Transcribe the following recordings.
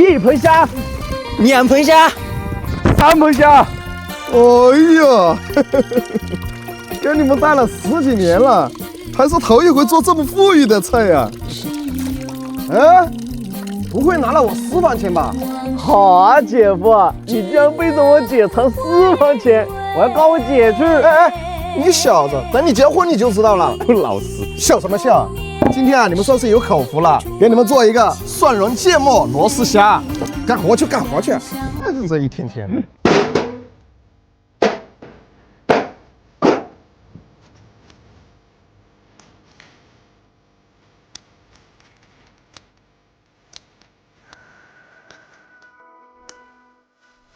1盆虾2盆虾，3盆虾。哎呀，给你们带了10几年了，还是头一回做这么富裕的菜呀！哎，不会拿了我私房钱吧？好啊，姐夫，你竟然背着我姐藏私房钱，我要告我姐去！哎，你小子，等你结婚你就知道了。不老实。笑什么笑？今天啊，你们算是有口福了，给你们做一个蒜蓉芥末螺丝虾，干活去，干活去！这一天天的。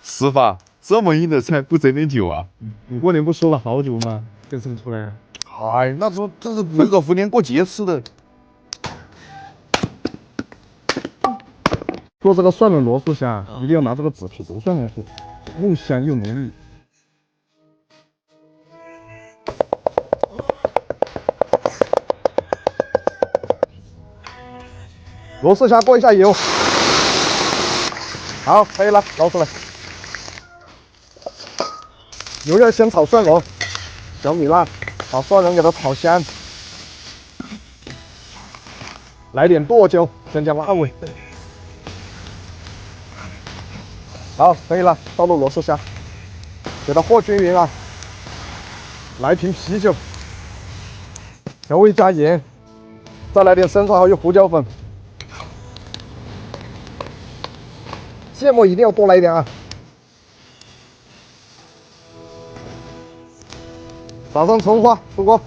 师傅，这么硬的菜不整点酒啊？你过年不说了好久吗？这生出来。哎，那时候这是人口福年过节吃的。做这个蒜蓉螺丝虾，一定要拿这个纸皮揉蒜才是，又香又浓郁。螺丝虾过一下油，好，可以了，捞出来。油要先炒蒜蓉，小米辣，把蒜蓉给它炒香，来点剁椒，增加辣味。好，可以了，倒入螺丝虾，给它和均匀啊。来瓶啤酒，调味加盐，再来点生抽还有胡椒粉。芥末一定要多来一点啊！撒上葱花，出锅。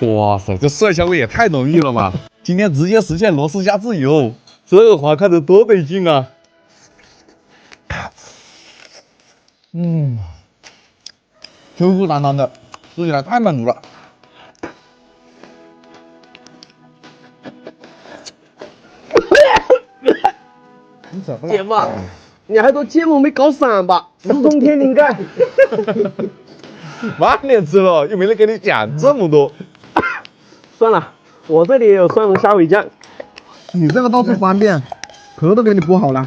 哇塞，这蒜香味也太浓郁了吧！今天直接实现螺丝虾自由，这话看着多得劲啊！Q Q 弹弹的，吃起来太满足了。姐夫，你还说芥末没搞散吧？直通天灵盖。晚点吃了，又没人给你讲这么多。算了，我这里也有蒜蓉虾尾酱。你这个倒是方便，壳都给你剥好了。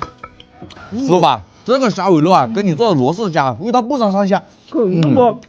师傅，这个虾尾肉啊，跟你做的螺丝虾味道不相上下。可不。